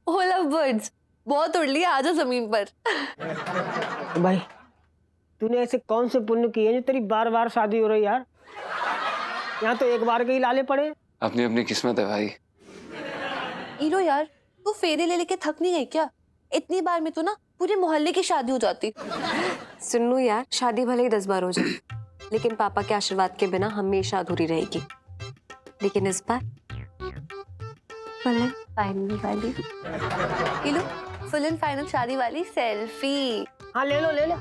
ओ love birds, बहुत उड़ लिया, आजा जमीन पर। भाई तूने ऐसे कौन से पुण्य किए जो तेरी बार बार शादी हो रही यार? यहाँ तो एक बार के ही लाले पड़े। अपनी अपनी किस्मत है भाई। हीरो यार, तू फेरे ले लेके थक नहीं गई क्या? इतनी बार में तो ना पूरे मोहल्ले की शादी हो जाती। सुनो यार, शादी भले ही 10 बार हो जाए, लेकिन पापा के आशीर्वाद के बिना हमेशा अधूरी रहेगी। लेकिन इस बार फुल एंड फाइनल वाली। ये लो, फुल एंड फाइनल शादी वाली सेल्फी। हाँ ले लो ले लो।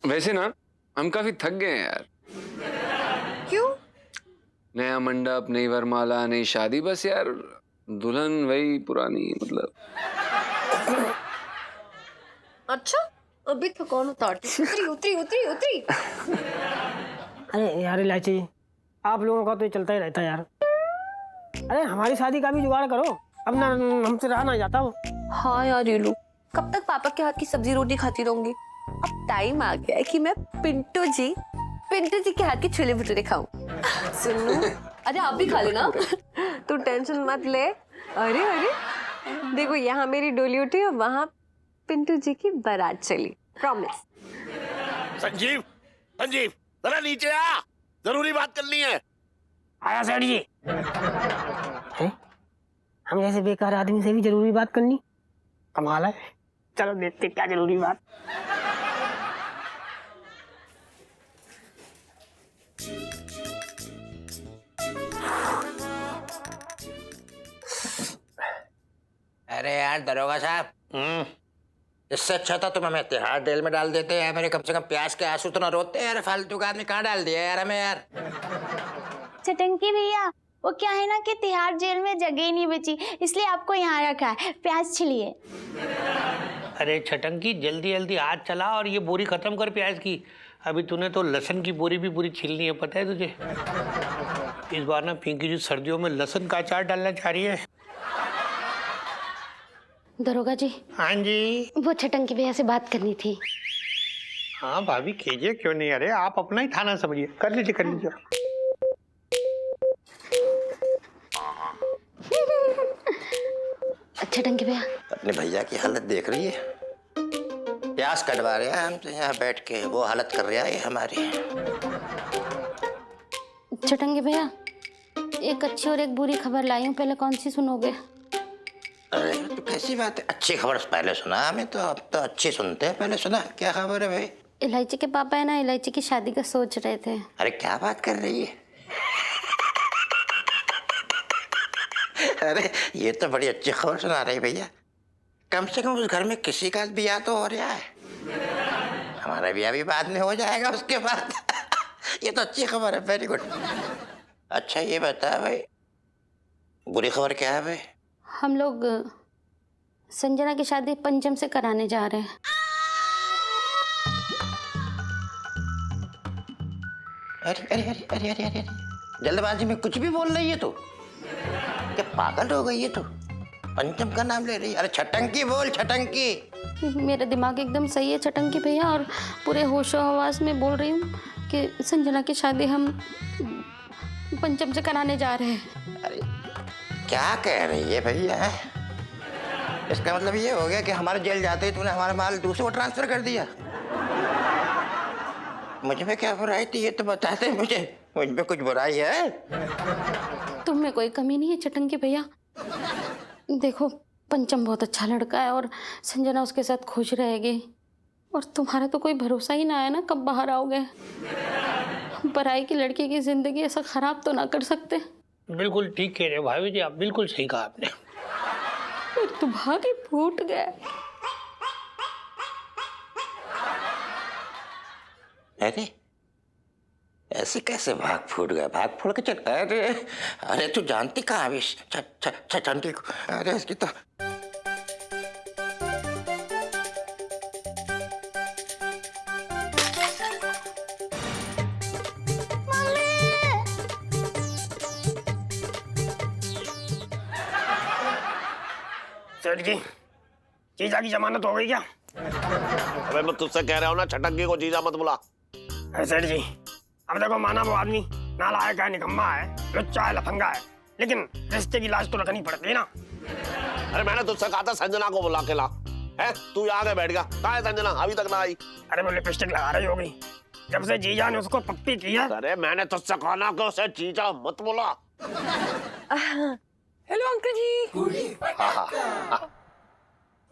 वैसे ना हम काफी थक गए हैं यार। क्यों? नया मंडप, नई वरमाला, नई शादी, बस यार दुल्हन वही पुरानी, मतलब। अच्छा, अभी थकान उतारती। उतरी उतरी उतरी उतरी। अरे यार इलायची, आप लोगों का तो ये चलता ही रहता है यार। अरे हमारी शादी का भी जुगाड़ करो, अब ना हमसे रहा ना जाता हो। हाँ यार ये लो, कब तक पापा के हाथ की सब्जी रोटी खाती रहूंगी? अब टाइम आ गया है कि मैं पिंटू जी के हाथ के छोले भटूरे खाऊं। सुनो, अरे आप भी खा लेना। तू टेंशन मत ले। अरे अरे, देखो यहाँ मेरी डोली उठी और वहाँ पिंटू जी की बारात चली। प्रॉमिस। संजीव, संजीव जरा नीचे आ, जरूरी बात करनी है। आया सेठ जी। हम जैसे बेकार आदमी से भी जरूरी बात करनी, कमाल है। चलो देखते क्या जरूरी बात। अरे यार दरोगा साहब, इससे अच्छा था तुम हमें तिहाड़ जेल में डाल देते यार। मेरे कम से कम प्यास के आंसू तो ना रोते यार। फालतू का आदमी कहाँ डाल दिया यार हमें यार। चटंकी भैया, वो क्या है ना कि तिहाड़ जेल में जगह ही नहीं बची, इसलिए आपको यहाँ रखा है। प्याज छिलिए। अरे छटंकी, जल्दी जल्दी हाथ चला और ये बोरी खत्म कर प्याज की। अभी तूने तो लहसुन की बोरी भी पूरी छीलनी है, पता है तुझे? इस बार ना पिंकी जी सर्दियों में लहसुन का अचार डालना चाह रही है। दरोगा जी। हाँ जी। वो छटंकी भैया से बात करनी थी। हाँ भाभी कीजिए, क्यों नहीं। अरे आप अपना ही थाना समझिए, कर लीजिए कर लीजिए। छटंकी भैया, अपने भैया की हालत देख रही है, प्यास कटवा रहे हैं हमसे यहाँ बैठ के, वो हालत कर रहा है हमारी। छटंकी भैया, एक अच्छी और एक बुरी खबर लाई हूँ, पहले कौन सी सुनोगे? अरे तो कैसी बात है, अच्छी खबर पहले सुना हमें तो, अब तो अच्छी सुनते हैं। पहले सुना, क्या खबर है भाई? इलायची के पापा है ना, इलायची की शादी का सोच रहे थे। अरे क्या बात कर रही है? अरे ये तो बड़ी अच्छी खबर सुना रही भैया। कम से कम उस घर में किसी का ब्याह तो हो रहा है। हमारा ब्याह भी बाद में हो जाएगा उसके बाद। ये तो अच्छी खबर है, वेरी गुड। अच्छा ये बता भाई, बुरी खबर क्या है भाई? हम लोग संजना की शादी पंचम से कराने जा रहे हैं। अरे अरे अरे अरे अरे अरे, जल्दबाजी में कुछ भी बोल रही है तू? क्या पागल हो गई है तू? पंचम का नाम ले रही है? अरे छटंकी बोल, छटंकी। मेरा दिमाग एकदम सही है छटंकी भैया, और पूरे होशो हवास में बोल रही हूँ कि संजना की शादी हम पंचम से कराने जा रहे हैं। अरे क्या कह रही है भैया? इसका मतलब ये हो गया कि हमारे जेल जाते ही तूने हमारा माल दूसरे को ट्रांसफर कर दिया? मुझ में क्या बुराई थी ये तो बताते मुझे। मुझ में कुछ बुराई है? तुम में कोई कमी नहीं है छटंकी भैया। देखो, पंचम बहुत अच्छा लड़का है और संजना उसके साथ खुश रहेगी, और तुम्हारा तो कोई भरोसा ही ना है ना कब बाहर आओगे। पराई की लड़की की जिंदगी ऐसा खराब तो ना कर सकते। बिल्कुल ठीक कह रहे हो भाभी जी, आप बिल्कुल सही कहा आपने। तो भाग ही फूट गया। अरे ऐसे कैसे भाग फूट गया? भाग फूट के चल। अरे अरे तू जानती कहाँ अभी छटंकी को? अरे इसकी तो सेठ जी, जीजा की जमानत हो गई क्या? अबे मैं तुझसे कह रहा हूँ ना, छटंकी को जीजा मत बुला। अरे सेठ जी, अब देखो माना वो आदमी नालायक है, निकम्मा है, लुच्चा है, लफंगा है, लेकिन रिश्ते की लाज तो रखनी पड़ती है ना। अरे मैंने तुझसे कहा था संजना को बुला के ला, है तू यहाँ के बैठ गया। कहाँ है संजना? अभी तक ना आई। अरे वो लिपस्टिक लगा रही होगी, जब से जीजा ने उसको पप्पी किया। अरे मैंने तुझसे कहा ना कि उसे जीजा मत बोला। हेलो अंकल जी।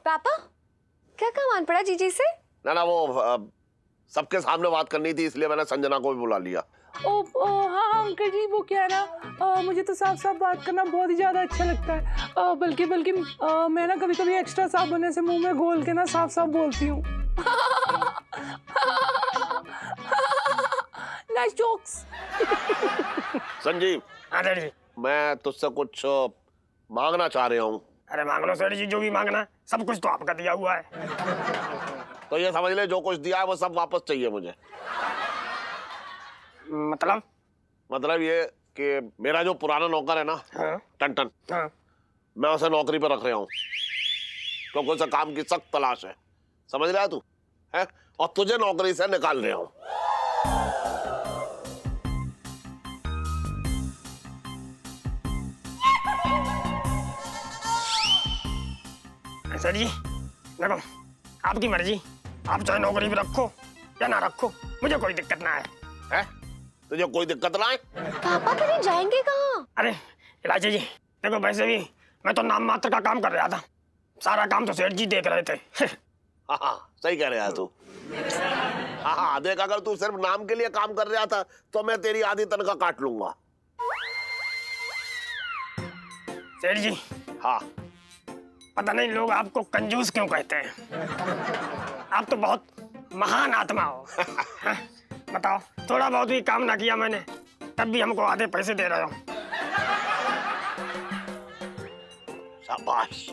पापा क्या काम आन पड़ा जीजी से? ना वो सबके सामने बात करनी थी, इसलिए मैंने संजना को भी बुला लिया। हाँ अंकल जी, वो क्या है ना, मुझे तो साफ साफ बात करना बहुत ही ज़्यादा अच्छा लगता है। बल्कि मैं ना कभी कभी एक्स्ट्रा साफ बनने से मुंह में घोल के ना साफ साफ बोलती हूँ। Nice jokes. संजीव, हाँ सेठ जी। मैं तुझसे कुछ मांगना चाह रहा हूँ। अरे मांग लो सेठ जी, जो भी मांगना है, सब कुछ तो आपका दिया हुआ है। तो ये समझ ले, जो कुछ दिया है वो सब वापस चाहिए मुझे। मतलब ये कि मेरा जो पुराना नौकर है ना, हाँ। टन, हाँ। मैं उसे नौकरी पर रख रहा हूँ क्योंकि उसे काम की सख्त तलाश है, समझ रहा है तू? है? और तुझे नौकरी से निकाल रहा हूँ। सर जी देखो, आपकी मर्जी, आप चाहे नौकरी भी रखो या ना रखो, मुझे कोई दिक्कत ना है। तुझे कोई दिक्कत ना है? पापा फिर ये जाएंगे कहाँ? अरे इलाची जी देखो, वैसे भी मैं तो नाम मात्र का काम कर रहा था, सारा काम तो सेठ जी देख रहे थे। हाँ सही कह रहा है तू। हाँ देख, अगर तू सिर्फ नाम के लिए काम कर रहा था तो मैं तेरी आधी तनख्वाह काट लूंगा। सेठ जी हाँ, पता नहीं लोग आपको कंजूस क्यों कहते हैं, आप तो बहुत महान आत्मा हो। हाँ, बताओ, थोड़ा बहुत भी काम ना किया मैंने तब भी हमको आधे पैसे दे रहे हो। शाबाश।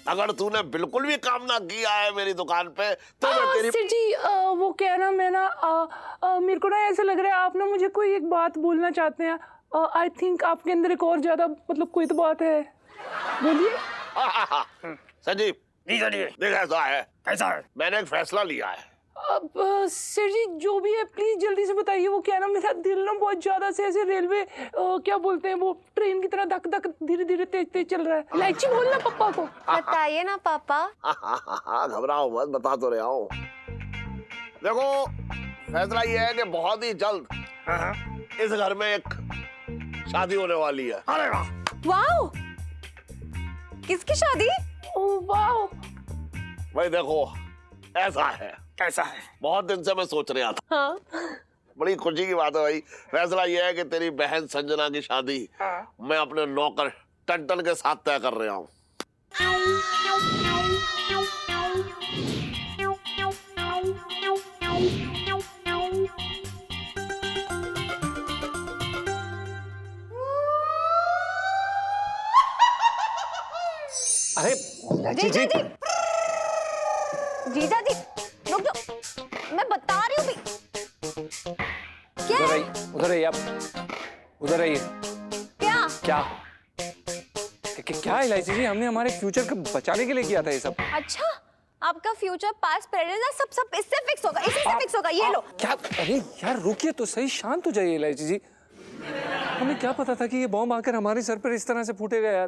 अगर तूने बिल्कुल भी काम ना किया है मेरी दुकान पे तो मैं तेरी। सेठ जी वो क्या है ना, मैं ना मेरे को ना ऐसा लग रहा है आप ना मुझे कोई एक बात बोलना चाहते हैं। आई थिंक आपके अंदर एक और ज्यादा मतलब कोई तो बात है, बोलिए। संजीव जी सर जी। देख, ऐसा है, कैसा है? मैंने एक फैसला लिया है। अब सर जी जो भी है प्लीज जल्दी से बताइए। वो क्या है ना, मेरा दिल ना बहुत ज्यादा से ऐसे रेलवे क्या बोलते हैं वो ट्रेन की तरह धक धक धीरे धीरे तेज तेज चल रहा है। इलायची बोलना पापा को। बताइए ना पापा। घबराओ मत, बता तो रहा हूँ। देखो फैसला ये है कि बहुत ही जल्द इस घर में एक शादी होने वाली है। अरे वाह। वाओ, किसकी शादी? Oh wow. भाई देखो ऐसा है। कैसा है? बहुत दिन से मैं सोच रहा था। हाँ। बड़ी खुशी की बात है भाई। फैसला ये है कि तेरी बहन संजना की शादी मैं अपने नौकर टन के साथ तय कर रहा हूँ। अरे जीजा जी, जीजा जी रुक जाओ, मैं बता रही हूँ भी। क्या? उधर आइए आप, उधर आइए। क्या? क्या क्या इलायची जी, हमने हमारे फ्यूचर को बचाने के लिए किया था ये सब। अच्छा, आपका फ्यूचर पास्ट प्रेजेंट सब सब इससे फिक्स होगा, इसी से फिक्स होगा। ये लो। क्या? अरे यार रुकिए तो सही, शांत हो जाइए इलायची जी। हमें क्या पता था कि ये बॉम्ब आकर हमारे सर पर इस तरह से फूटेगा यार।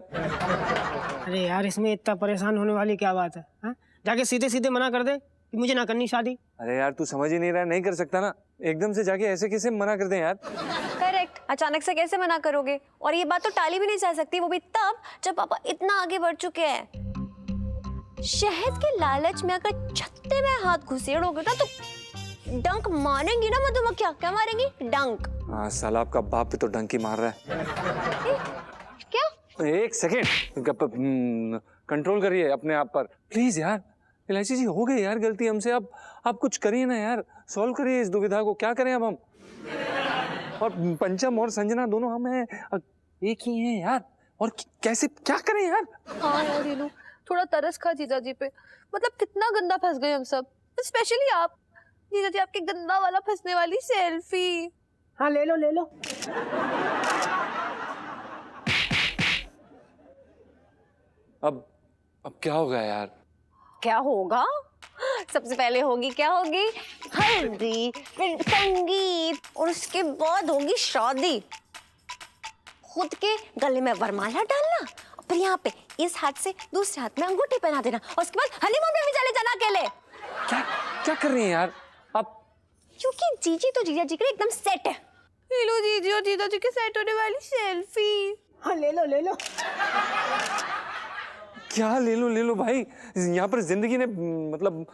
अरे यार इसमें इतना परेशान होने वाली क्या बात है? हा? जाके सीधे सीधे मना कर दे कि मुझे ना करनी शादी। अरे यार तू समझ ही नहीं रहा, नहीं कर सकता ना, एकदम से जाके ऐसे कैसे मना कर दें यार। करेक्ट, अचानक से कैसे मना करोगे? और ये बात तो टाली भी नहीं जा सकती, वो भी तब जब पापा इतना आगे बढ़ चुके हैं। शहद के लालच में अगर छत्ते में हाथ घुसेड़ोगे ना तो डंक मारेंगी ना मधुमक्खियाँ। क्या मारेंगी? डंक। हाँ साला आपका बाप भी तो डंकी मार रहा है। क्या? एक सेकेंड, कंट्रोल करिए अपने आप पर प्लीज यार। इलायची जी हो गई यार गलती हमसे, अब आप कुछ करिए ना यार, सॉल्व करिए इस दुविधा को। क्या करें अब हम? और पंचम और संजना दोनों हम हैं, एक ही हैं यार, और कैसे क्या करें यार? हाँ यार रीनू, थोड़ा तरस खा जीजा जी पे। मतलब कितना गंदा फंस गए हम सब, स्पेशली आप जीजा जी। आपके गंदा वाला फंसने वाली सेल्फी। हाँ ले लो ले लो। अब क्या होगा यार? क्या होगा? सबसे पहले होगी क्या होगी? हल्दी, फिर संगीत और उसके बाद होगी शादी। खुद के गले में वरमाला डालना और फिर यहाँ पे इस हाथ से दूसरे हाथ में अंगूठी पहना देना और उसके बाद हनीमून पे भी चले जाना अकेले। क्या क्या कर रही हैं यार आप? क्योंकि जीजी तो जीजा जी के लिए एकदम सेट है। ले लो जीजी और जीजा जी के सेट होने वाली सेल्फी। हाँ ले लो। क्या ले लो भाई, यहाँ पर जिंदगी ने मतलब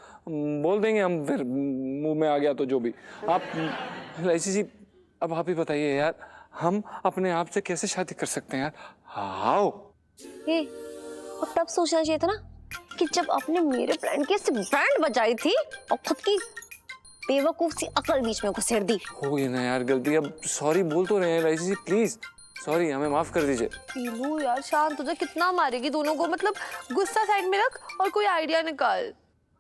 बोल देंगे हम, फिर मुंह में आ गया तो जो भी। आप एलआईसी जी अब आप ही बताइए यार, हम अपने आप से कैसे शादी कर सकते हैं यार? हाउ? ये और तब सोचना चाहिए था ना कि जब आपने मेरे फ्रेंड के बैंड बजाई थी और खुद की बेवकूफ सी अकल बीच में घुसेड़ दी। हो गई ना यार गलती, अब सॉरी बोल तो रहे हैं एलआईसी जी, प्लीज सॉरी, हमें माफ कर दीजिए। पीलू यार शांत हो जा, कितना मारेगी दोनों को, मतलब गुस्सा साइड में रख और कोई आइडिया निकाल।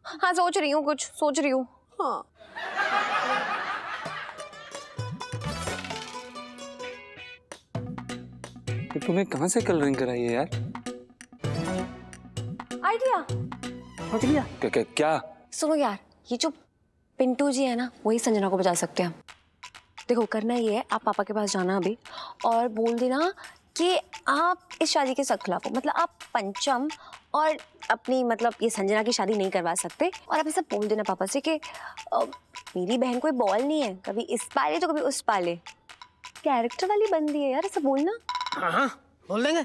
हाँ सोच रही हूँ। हाँ तो तुम्हें कहाँ से कलरिंग कराई है यार? आइडिया क्या? सुनो यार, ये जो पिंटू जी है ना वही संजना को बचा सकते हैं। देखो करना ये है, आप पापा के पास जाना अभी और बोल देना कि आप इस शादी के सख्त खिलाफ हो, मतलब आप पंचम और अपनी मतलब ये संजना की शादी नहीं करवा सकते। और आप ऐसा बोल देना पापा से कि मेरी बहन कोई बॉल नहीं है, कभी इस पाले तो कभी उस पाले, कैरेक्टर वाली बंदी है यार, ऐसा बोलना। हाँ बोल देंगे।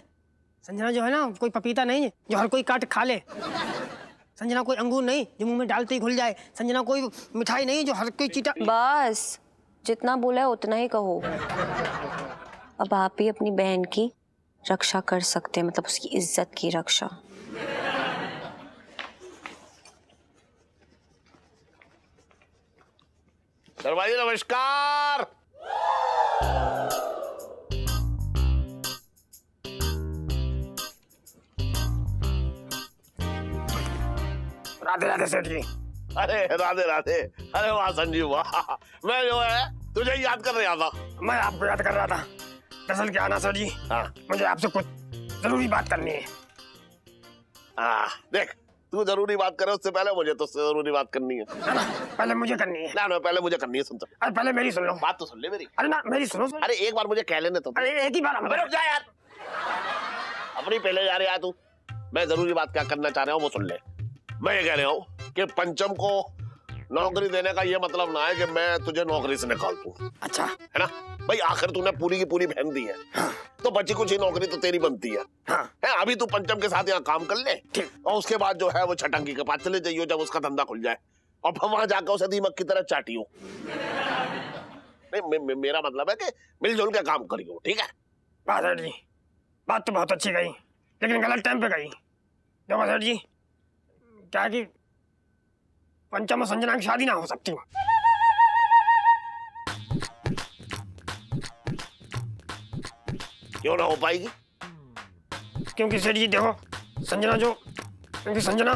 संजना जो है ना कोई पपीता नहीं है जो हर कोई काट खा ले। संजना कोई अंगूर नहीं जो मुंह में डालते ही घुल जाए। संजना कोई मिठाई नहीं जो हर कोई चीटा। बस जितना बोला है उतना ही कहो। अब आप ही अपनी बहन की रक्षा कर सकते हैं, मतलब उसकी इज्जत की रक्षा। दरवाजे नमस्कार। राधे राधे सेठ जी। अरे राधे राधे। अरे वाह संजीव वाह, मैं जो है तुझे याद कर रहा था। मैं आपको याद कर रहा था। दरअसल क्या ना सर जी, हाँ मुझे आपसे कुछ जरूरी बात करनी है। देख तू जरूरी बात करे उससे पहले मुझे तुझसे जरूरी बात करनी है ना? पहले मुझे करनी है। ना पहले मुझे करनी है। सुन तो, अरे पहले मेरी सुन लो। बात तो सुन ले मेरी। अरे ना मेरी सुनो। अरे एक बार मुझे कह लेने तो। अरे एक ही बार हम। रुक जा यार, अपनी पहले जा रहा है तू। मैं जरूरी बात क्या करना चाह रहा हूँ वो सुन ले। मैं ये कह रहा हूँ कि पंचम को नौकरी देने का ये मतलब ना है कि मैं तुझे नौकरी से निकाल दूं। अच्छा है ना भाई, आखिर तूने पूरी की पूरी बहन दी है। हाँ। तो बची कुछ ही नौकरी तो तेरी बनती है। हाँ। है अभी तू पंचम के साथ यहाँ काम कर ले ठीक। और उसके बाद जो है वो छटंकी के पास चले जाइयो जब उसका धंधा खुल जाए, और फिर वहां जाकर उसे दीमक की तरह चाटियो। नहीं मेरा मतलब है कि मिलजुल के काम करियो, ठीक है? बात सेठ जी, बात तो बहुत अच्छी गई लेकिन गलत टाइम पे गई। देखो सेठ जी, क्या है कि पंचम और संजना की शादी ना हो सकती। क्यों ना हो पाएगी? क्योंकि सेठ जी देखो, संजना क्योंकि संजना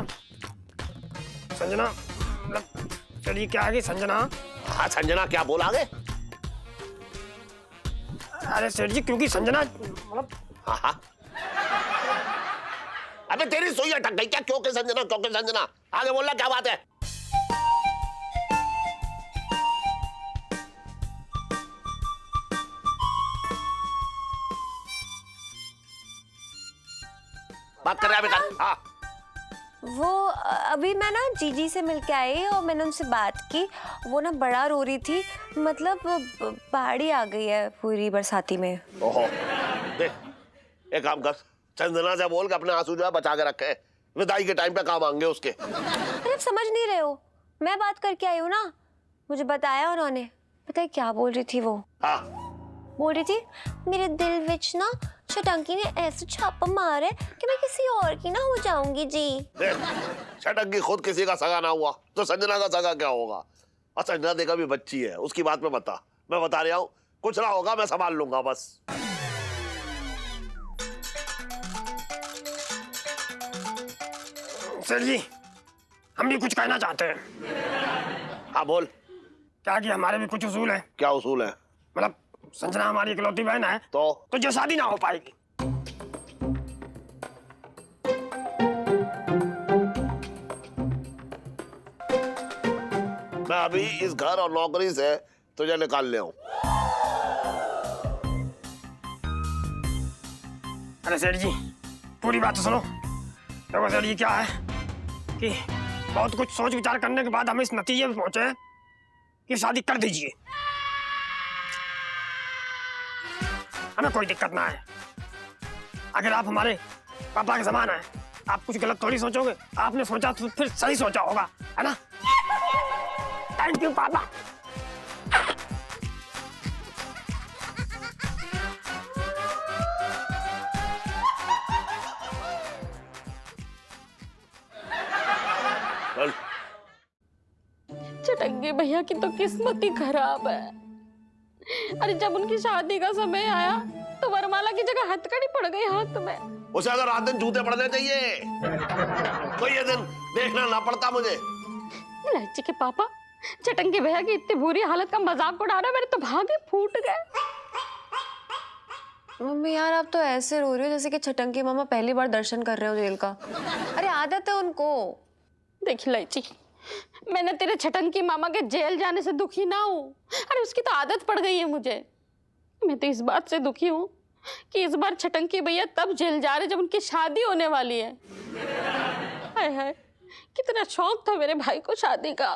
मतलब सेठ जी क्या है कि संजना। हाँ संजना क्या बोला आगे? अरे सेठ जी क्योंकि संजना मतलब। हाँ अबे तेरी सुई अटक गई क्या? क्यों के संजना आगे बोलना क्या बात है? बात कर रहा है। हाँ वो अभी मैं ना जीजी से मिलके आई और मैंने उनसे बात की। वो ना बड़ा रो रही थी, मतलब बाढ़ी आ गई है पूरी बरसाती में। ओहो देख, एक काम कर, संजना से बोल के अपने आंसू जो है बचा के रखे, विदाई के टाइम पे काम आएंगे उसके। अरे आप समझ नहीं रहे हो, मैं बात करके आई हूँ ना, मुझे बताया उन्होंने। पता है क्या बोल रही थी वो? हाँ बोल रही थी मेरे दिल विच ना छटंकी ने ऐसे छापा मारा है कि मैं किसी और की ना हो जाऊंगी जी। देख, छटंकी खुद किसी का सगा ना हुआ तो संजना का सगा क्या होगा? और संजना देखा भी बच्ची है, उसकी बात में बता। मैं बता रहा हूँ कुछ ना होगा, मैं संभाल लूंगा बस। सेठ जी हम भी कुछ कहना चाहते हैं। हाँ बोल। क्या कि हमारे भी कुछ उसूल है। क्या उसूल है? मतलब संजना हमारी इकलौती बहन है तो जो शादी ना हो पाएगी। मैं अभी इस घर और नौकरी से तुझे निकाल ले आऊं। अरे सेठ जी, पूरी बात तो सुनो। देखो सेठ जी, क्या है कि बहुत कुछ सोच विचार करने के बाद हम इस नतीजे पे पहुंचे हैं कि शादी कर दीजिए, हमें कोई दिक्कत ना है। अगर आप हमारे पापा के समान हैं, आप कुछ गलत थोड़ी सोचोगे। आपने सोचा तो फिर सही सोचा होगा, है ना? थैंक यू पापा। चल। चटंगे भैया की तो किस्मत ही खराब है। अरे जब उनकी शादी का समय आया तो वरमाला की जगह हथकड़ी पड़ गई हाथ में। उसे अगर रात दिन जूते पड़ने चाहिए तो ये दिन देखना ना पड़ता मुझे। लाची के पापा, चटंगे भैया की इतनी बुरी हालत का मजाक उड़ा रहे, मेरे तो भागे फूट गए। मम्मी यार, आप तो ऐसे रो रही हो जैसे कि छटंकी मामा पहली बार दर्शन कर रहे हो जेल का। अरे आदत है उनको। देखी लाची, मैंने तेरे छटंकी मामा के जेल जाने से दुखी ना हूँ। अरे उसकी तो आदत पड़ गई है मुझे। मैं तो इस बात से दुखी हूँ कि इस बार छटंकी भैया तब जेल जा रहे जब उनकी शादी होने वाली है। हाय हाय, कितना शौक था मेरे भाई को शादी का।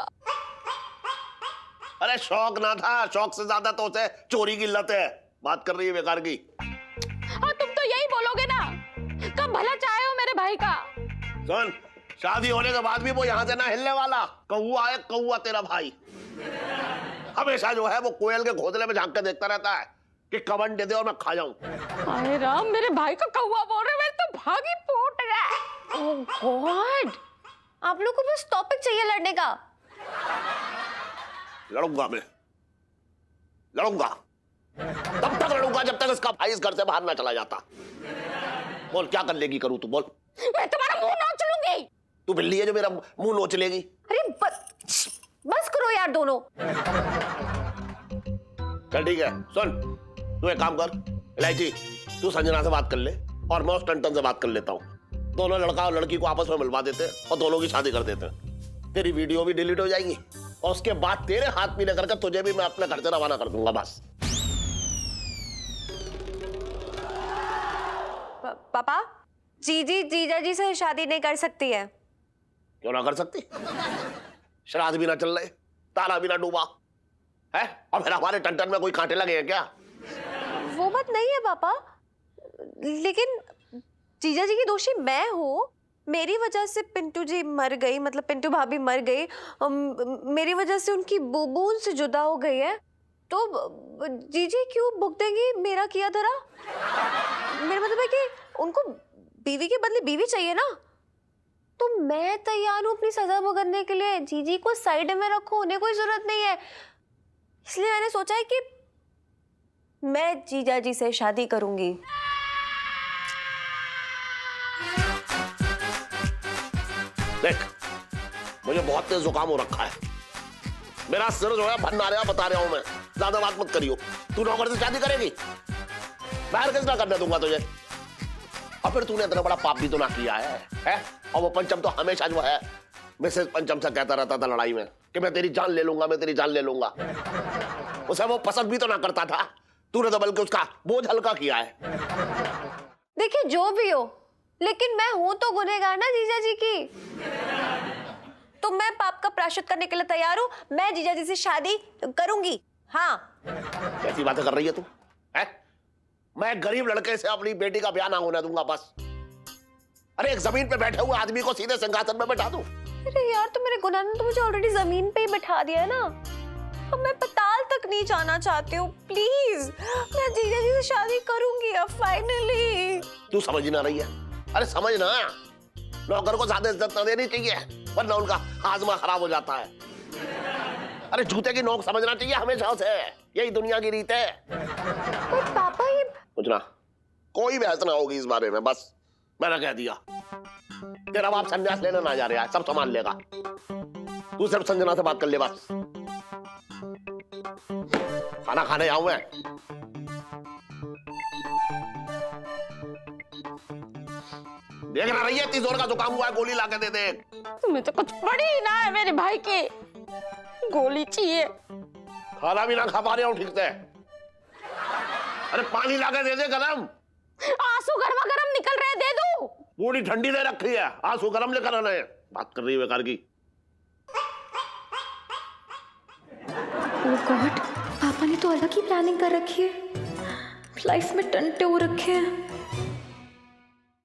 अरे शौक ना था, शौक से ज्यादा तो उसे चोरी की लत है। बात कर रही है बेकार की। हाँ, तुम तो यही बोलोगे ना, कब भला चाहे हो मेरे भाई का। सुन, शादी होने के बाद भी वो यहाँ से ना हिलने वाला। कौआ है कौआ तेरा भाई। हमेशा जो है वो कोयल के घोंसले में झांक के देखता रहता है कि कवन दे दे और मैं खा जाऊं। हाय राम, मेरे भाई को कौआ बोल रहे, मेरे तो भागी फूट गया। ओह गॉड, आप लोग को बस टॉपिक चाहिए लड़ने का। लड़ूंगा मैं, लड़ूंगा। तब तक लड़ूंगा जब तक इसका भाई इस घर से बाहर ना चला जाता। बोल क्या कर लेगी, करूं तू बोल। मैं तुम्हारा मुंह नोच लूंगी। तू बिल्ली है जो मेरा मुंह नोच लेगी। अरे बस करो यार दोनों। चल ठीक है, सुन, तू एक काम कर इलायची, तू संजना से बात कर ले और मैं उस टंटन से बात कर लेता हूँ। दोनों लड़का और लड़की को आपस में मिलवा देते हैं और दोनों की शादी कर देते हैं। तेरी वीडियो भी डिलीट हो जाएगी और उसके बाद तेरे हाथ पीले करके तुझे भी मैं अपने घर से रवाना कर दूंगा। बस। पापा, जीजी जीजा जी से शादी नहीं कर सकती है। क्यों ना कर सकती? श्राद्ध भी ना चल रहे, ताला भी ना डूबा है, और फिर हमारे टंटन में कोई कांटे लगे हैं क्या? वो बात नहीं है पापा, लेकिन जीजा जी की दोषी मैं हूँ। मेरी वजह से पिंटू जी मर गई, मतलब पिंटू भाभी मर गई। मेरी वजह से उनकी बूबू उनसे जुदा हो गई है, तो जीजी क्यों भुगत देंगी मेरा किया धरा? मेरा मतलब है कि उनको बीवी के बदले बीवी चाहिए ना। तो मैं तैयार हूँ अपनी सजा भुगतने के लिए। जीजी को साइड में रखो, उन्हें कोई जरूरत नहीं है। इसलिए मैंने सोचा है कि मैं जीजा जी से शादी करूंगी। देख, मुझे बहुत तेज जुकाम हो रखा है, मेरा सिर जो है भरना रहा, बता रहा हूं मैं। ज्यादा बात मत करियो। तू नौकर से शादी करेगी, बाहर किस ना करने दूंगा तुझे। और फिर तूने इतना बड़ा पाप भी तो ना किया है? और वो पंचम तो हमेशा जो है मिसेस पंचम से कहता रहता था लड़ाई में कि मैं तेरी जान ले लूंगा, मैं तेरी जान ले लूंगा। उसे वो पसंद भी तो ना करता था, तूने तो बल्कि उसका बोझ हल्का किया है। देखिए जो भी हो, लेकिन मैं हूं तो गुनहगार ना जीजा जी की। तो मैं पाप का प्रायश्चित करने के लिए तैयार हूं। मैं जीजा जी से शादी करूंगी। हाँ। कैसी बातें कर रही है तू? मैं गरीब लड़के से अपनी बेटी का ब्याह ना होने दूंगा बस। अरे एक जमीन पे बैठे हुए आदमी को सीधे सिंहासन में बैठा दूं? अरे यार, तो मेरे गुनाह ने तो मुझे ऑलरेडी जमीन पे ही बैठा दिया है ना। अब मैं पताल तक नहीं जाना चाहती हूँ। प्लीज, मैं जीजा जी से शादी करूंगी अब फाइनली। तू समझ ही ना रही है। अरे समझ ना, नौकर को ज्यादा इज्जत न देनी चाहिए वरना उनका हाजमा खराब हो जाता है। अरे जूते की नोक समझना चाहिए हमेशा उसे, यही दुनिया की रीत है। पर पापा ये कुछ ना, कोई बहस ना होगी इस बारे में, बस मैंने कह दिया। तेरा बाप संन्यास लेने ना जा रहा है, सब संभाल लेगा। तू सिर्फ संजना से बात कर ले बस। खाना खाने आऊं मैं। देख ना रही है, इतनी जोर का जुकाम हुआ है, गोली लाके दे दे। तुम्हें तो कुछ पड़ी ही ना है मेरे भाई की। गोली चाहिए। खाना भी ना खा पा रहे हो ठीक से। अरे पानी लाके दे दे गरम। आंसू गर्मा गर्म निकल रहे, दे दो। पूरी ठंडी दे रखी है, आंसू गरम लेकर आना है। बात कर रही है बेकार की। ओह गॉड, पापा ने तो अलग ही प्लानिंग कर रखी है। लाइफ में टंटे हो रखे हैं।